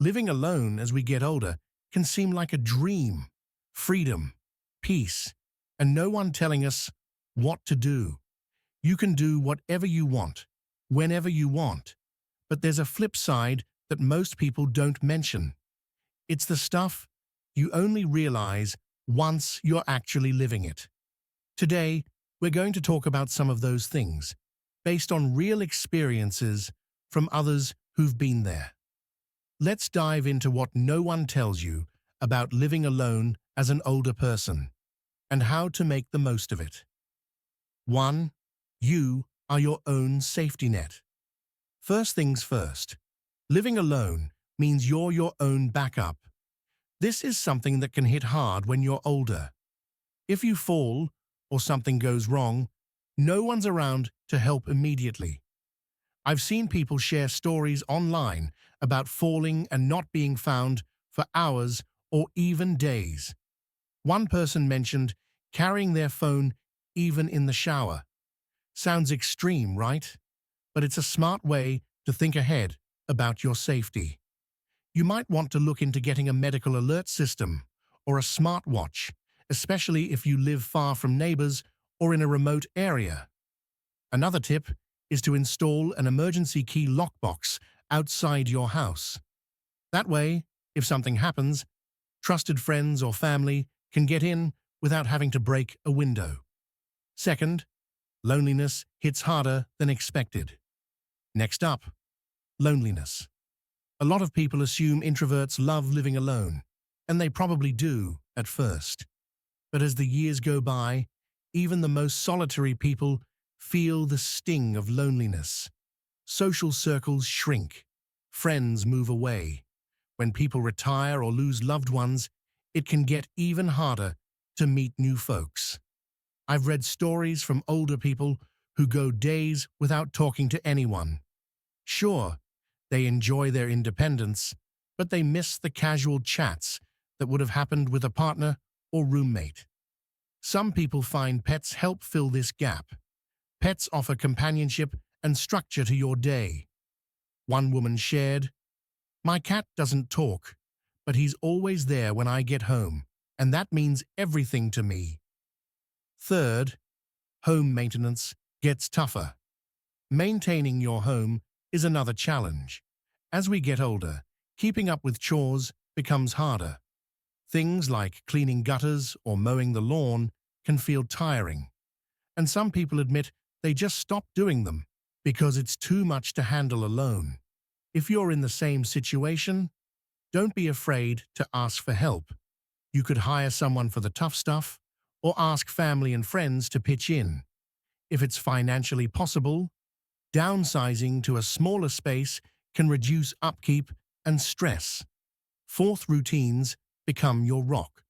Living alone as we get older can seem like a dream. Freedom, peace, and no one telling us what to do. You can do whatever you want, whenever you want. But there's a flip side that most people don't mention. It's the stuff you only realize once you're actually living it. Today, we're going to talk about some of those things, based on real experiences from others who've been there. Let's dive into what no one tells you about living alone as an older person, and how to make the most of it. 1. You are your own safety net. First things first, living alone means you're your own backup. This is something that can hit hard when you're older. If you fall or something goes wrong, no one's around to help immediately. I've seen people share stories online about falling and not being found for hours or even days. One person mentioned carrying their phone even in the shower. Sounds extreme, right? But it's a smart way to think ahead about your safety. You might want to look into getting a medical alert system or a smartwatch, especially if you live far from neighbors or in a remote area. Another tip is to install an emergency key lockbox outside your house. That way, if something happens, trusted friends or family can get in without having to break a window. Second, loneliness hits harder than expected. Next up, loneliness. A lot of people assume introverts love living alone, and they probably do at first. But as the years go by, even the most solitary people feel the sting of loneliness. Social circles shrink, friends move away. When people retire or lose loved ones, it can get even harder to meet new folks. I've read stories from older people who go days without talking to anyone. Sure, they enjoy their independence, but they miss the casual chats that would have happened with a partner or roommate. Some people find pets help fill this gap. Pets offer companionship and structure to your day. One woman shared, "My cat doesn't talk, but he's always there when I get home, and that means everything to me." Third, home maintenance gets tougher. Maintaining your home is another challenge. As we get older, keeping up with chores becomes harder. Things like cleaning gutters or mowing the lawn can feel tiring, and some people admit they just stop doing them because it's too much to handle alone. If you're in the same situation, don't be afraid to ask for help. You could hire someone for the tough stuff or ask family and friends to pitch in. If it's financially possible, downsizing to a smaller space can reduce upkeep and stress. Fourth, routines become your rock.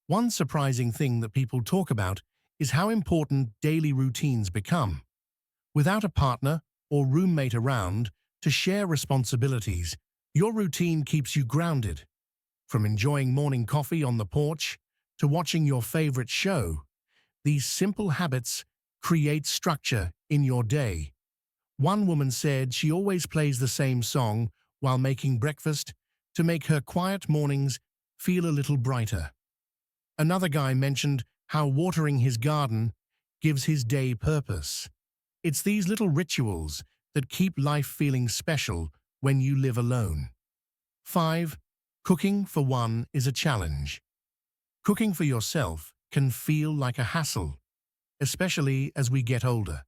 One surprising thing that people talk about is how important daily routines become. Without a partner or roommate around to share responsibilities, your routine keeps you grounded. From enjoying morning coffee on the porch to watching your favorite show, these simple habits create structure in your day. One woman said she always plays the same song while making breakfast to make her quiet mornings feel a little brighter. Another guy mentioned how watering his garden gives his day purpose. It's these little rituals that keep life feeling special when you live alone. 5. Cooking for one is a challenge. Cooking for yourself can feel like a hassle, especially as we get older.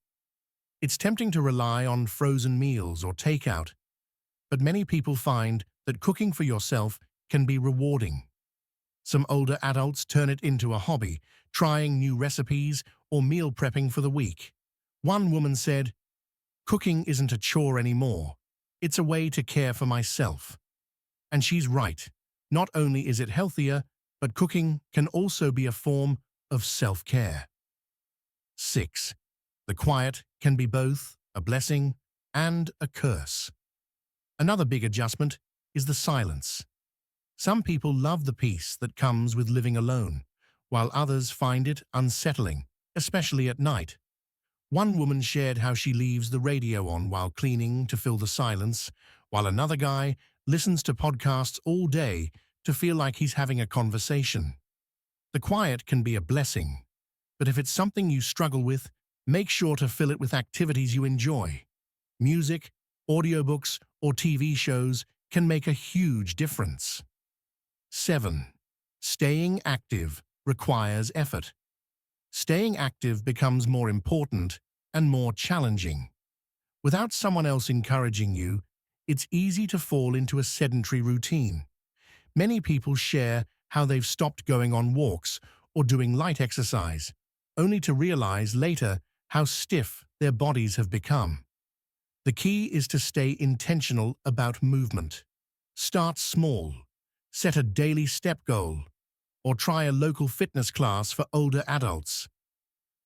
It's tempting to rely on frozen meals or takeout, but many people find that cooking for yourself can be rewarding. Some older adults turn it into a hobby, trying new recipes or meal prepping for the week. One woman said, "Cooking isn't a chore anymore. It's a way to care for myself." And she's right. Not only is it healthier, but cooking can also be a form of self-care. 6. The quiet can be both a blessing and a curse. Another big adjustment is the silence. Some people love the peace that comes with living alone, while others find it unsettling, especially at night. One woman shared how she leaves the radio on while cleaning to fill the silence, while another guy listens to podcasts all day to feel like he's having a conversation. The quiet can be a blessing, but if it's something you struggle with, make sure to fill it with activities you enjoy. Music, audiobooks, or TV shows can make a huge difference. 7. Staying active requires effort. Staying active becomes more important and more challenging. Without someone else encouraging you, it's easy to fall into a sedentary routine. Many people share how they've stopped going on walks or doing light exercise, only to realize later how stiff their bodies have become. The key is to stay intentional about movement. Start small, set a daily step goal, or try a local fitness class for older adults.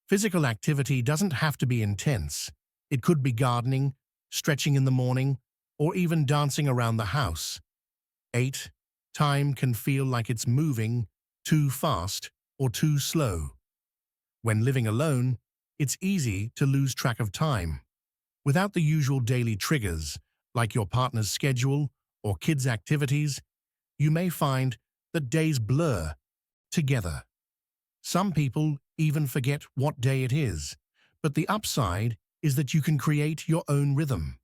Physical activity doesn't have to be intense. It could be gardening, stretching in the morning, or even dancing around the house. 8. Time can feel like it's moving too fast or too slow. When living alone, it's easy to lose track of time. Without the usual daily triggers, like your partner's schedule or kids' activities, you may find that days blur together. Some people even forget what day it is, but the upside is that you can create your own rhythm.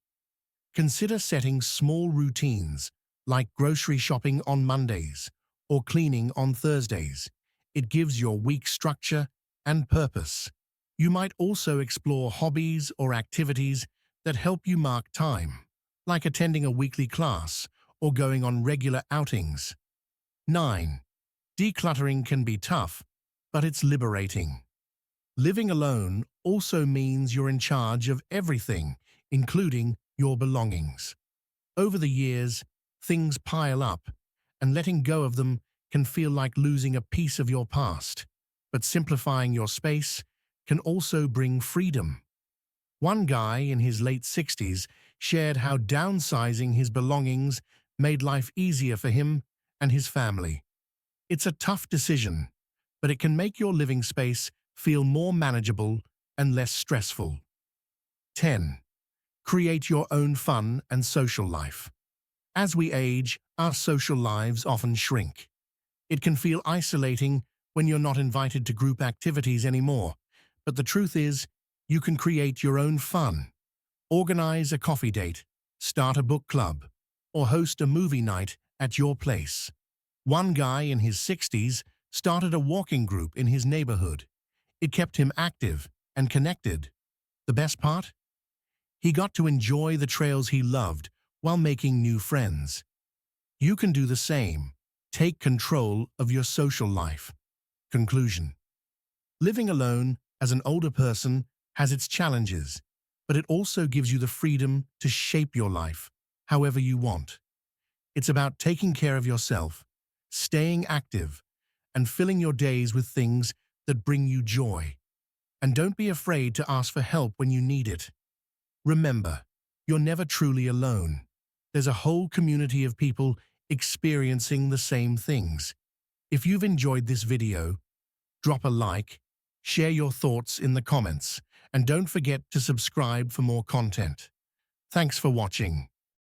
Consider setting small routines, like grocery shopping on Mondays or cleaning on Thursdays. It gives your week structure and purpose. You might also explore hobbies or activities that help you mark time, like attending a weekly class or going on regular outings. 9. Decluttering can be tough, but it's liberating. Living alone also means you're in charge of everything, including your belongings. Over the years, things pile up, and letting go of them can feel like losing a piece of your past. But simplifying your space can also bring freedom. One guy in his late 60s shared how downsizing his belongings made life easier for him and his family. It's a tough decision, but it can make your living space feel more manageable and less stressful. 10. Create your own fun and social life. As we age, our social lives often shrink. It can feel isolating when you're not invited to group activities anymore, but the truth is, you can create your own fun. Organize a coffee date, start a book club, or host a movie night at your place. One guy in his 60s started a walking group in his neighborhood. It kept him active and connected. The best part? He got to enjoy the trails he loved while making new friends. You can do the same. Take control of your social life. Conclusion. Living alone as an older person has its challenges, but it also gives you the freedom to shape your life however you want. It's about taking care of yourself, staying active, and filling your days with things that bring you joy. And don't be afraid to ask for help when you need it. Remember, you're never truly alone. There's a whole community of people experiencing the same things. If you've enjoyed this video, drop a like, share your thoughts in the comments, and don't forget to subscribe for more content. Thanks for watching.